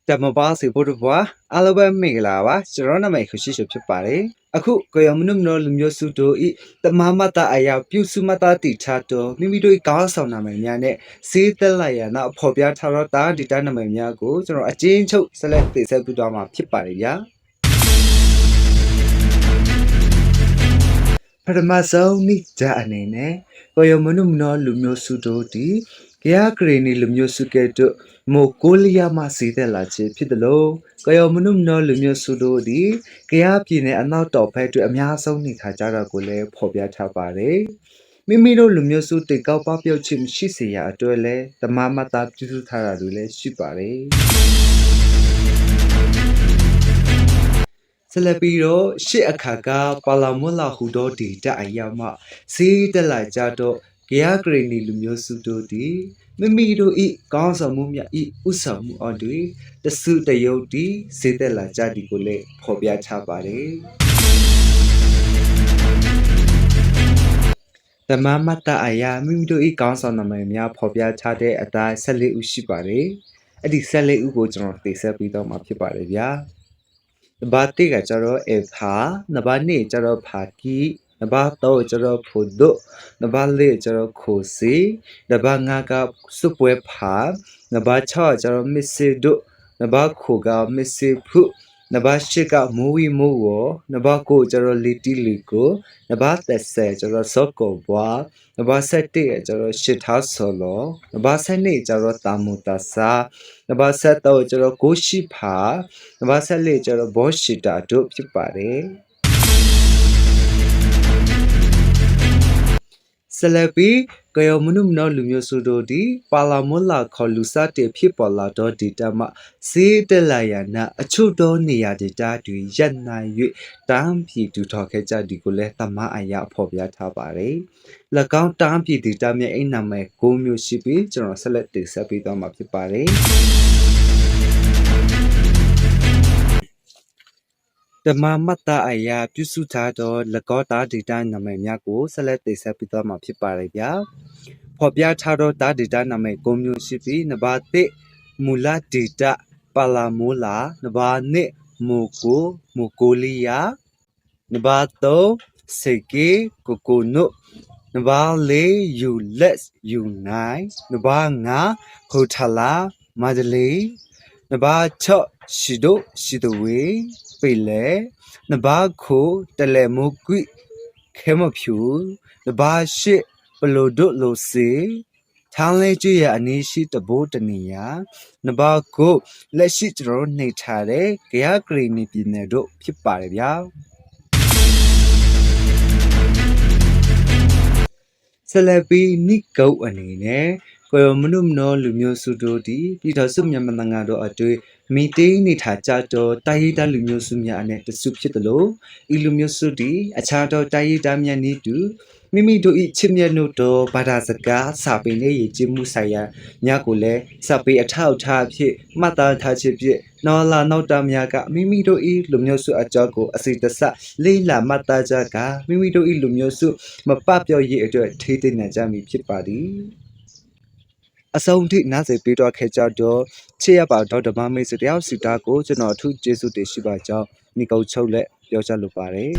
တမပါစီဖို့တော့အလဘမေကလာပါကျွန်တော်နာမည်ခရှိရှိဖြစ်ပါတယ်အခုကိုယမနုမနောလူမျိုးစုတို့ဤတမမတာအရာပြုစုမတာတိချတော်မိမိတို့ကောင်းဆောင်နာမည်များနဲ့စေးသက်လိုက်ရနောက်ဖော်ပြထားတော့တာဒီတာနာမည်များကိုကျွန်တော်အချင်းချုပ်ဆက်လက်သိဆက်ပြသွားမှာဖြစ်ပါတယ်ဗျာပထမဆုံးနိကြအနေနဲ့ကိုယမနုမနောလူမျိုးစုတို့ဒီကရဂရီနီလူမျိုးစုကဲ့သို့မိုကိုလီယာမှစီးသက်လာခြင်းဖြစ်တယ်လို့ကယောမနုမနောလူမျိုးစုတို့ဒီကရပြည်နယ်အနောက်တော်ဘက်တွင်အများဆုံးနေထိုင်ကြတာကိုလည်းဖော်ပြထားပါတယ်မိမိတို့လူမျိုးစုတိတ်ကောက်ပပြုတ်ခြင်းရှိစေရအတွက်လည်းဓမ္မမတပြုစုထားတာတွေလည်းရှိပါတယ်ဆလပီတော့ရှစ်အခါကပါလာမွလာဟူသောဒီတအရာမှစေးတက်လာကြတော့ကရဂရီနီလူမျိုးစုတို့ဒီမိမိတို့ဤကောင်းဆောင်မှုမြတ်ဤဥဆောင်မှုအတွေတဆုတယုတ်ဒီစေးတက်လာကြဒီကိုလည်းဖော်ပြထားပါတယ်ဓမ္မမတ္တအရာမိမိတို့ဤကောင်းဆောင်နာမည်များဖော်ပြထားတဲ့အတိုင်း14ဦးရှိပါတယ်အဲ့ဒီ14ဦးကိုကျွန်တော်သိဆက်ပြီးတော့မှာဖြစ်ပါတယ်ဗျာနံပါတ်1ကကျတော့အဖာနံပါတ်2ကျတော့ဖာကီနံပါတ်3ကျတော့ဖိုဒိုနံပါတ်4ကျတော့ခိုစီနံပါတ်5ကစုပွဲဖာနံပါတ်6ကျတော့မစ်စီဒိုနံပါတ်9ကမစ်စီဖုနံပါတ်10ကမိုးဝီမိုးဝနံပါတ်9ကျတော့လီတီလီကိုနံပါတ်10ကျတော့စောကောဘွာနံပါတ်17ကျတော့ရှစ်ထားဆော်လောနံပါတ်12ကျတော့တာမူတာစာနံပါတ်13ကျတော့ကိုရှိဖာနံပါတ်14ကျတော့ဘောရှိတာတို့ဖြစ်ပါတယ်ဆလပီကယောမနုမနောလူမျိုးစုတို့ဒီပါလာမွလာခေါ်လူစားတေဖြစ်ပေါ်လာတော့ဒေတာမှစေးတက်လာရနာအချို့သောနေရာဒေတာတွေရပ်နိုင်၍တန်းပြည်တူထော်ခဲ့ကြဒီကိုလည်းတမအရာဖော်ပြထားပါတယ်၎င်းတန်းပြည်ဒေတာမြဲအိမ်နာမယ်9မျိုးရှိပြီးကျွန်တော်ဆက်လက်တင်ဆက်ပေးသွားမှာဖြစ်ပါတယ်ဓမ္မမတ္တအရာပြုစုထားသော၎င်းသားဒေတာနာမည်များကိုဆက်လက်သိဆက်ပြီးတော့မှာဖြစ်ပါတယ်ဗျာဖော်ပြထားသောသားဒေတာနာမည်9မျိုးရှိပြီးနံပါတ်1မူလဒေတာပါလာမိုလာနံပါတ်2မိုကိုလီယာနံပါတ်3စေကေကိုကိုနိုနံပါတ်4ယူလက်ယူနိုင်နံပါတ်5ဟိုထလာမာဒလီနံပါတ်6ရှိဒိုဝေပေလေနံပါတ်9တလေမုကွိခဲမဖြူနံပါတ်10ပလိုဒိုလိုစီထောင်းလေးကျွရအနည်းရှိတဘိုးတနေရနံပါတ်9လက်ရှိကျွန်တော်နေထားတဲ့ဂရဂရီနီပြည်နယ်တို့ဖြစ်ပါတယ်ဗျာဆလပီနိကုတ်အနေနဲ့ကိုယမနုမနောလူမျိုးစုတို့ဒီပြည်တော်စုမြန်မာနိုင်ငံတို့အတွေ့မီတေးနေထားကြတော့တိုင်းရင်းသားလူမျိုးစုများနဲ့တစုဖြစ်တယ်လို့ဤလူမျိုးစုဒီအခြားသောတိုင်းရင်းသားများနည်းတူမိမိတို့၏ချစ်မြတ်တို့တော်ဘာသာစကားစာပေနဲ့ရည်ကြည်မှုဆိုင်ရာများကိုလည်းစာပေအထောက်အထားဖြစ်မှတ်သားထားခြင်းဖြင့်နော်လာနောက်တာများကမိမိတို့၏လူမျိုးစုအကြောင်းကိုအစိတစလေးလာမှတ်သားကြကမိမိတို့၏လူမျိုးစုမပပြော့ရေးအတွက်ထိသိနေကြမည်ဖြစ်ပါသည်အဆုံးထိနားစေပြီးတော့ခဲ့ကြတော့ချစ်ရပါတော့ဓမ္မမိတ်ဆွေတယောက်စီတာကိုကျွန်တော်အထူးကျေးဇူးတင်ရှိပါကြောင်းမိကုတ်ချုပ်လက်ပြောချလိုပါတယ်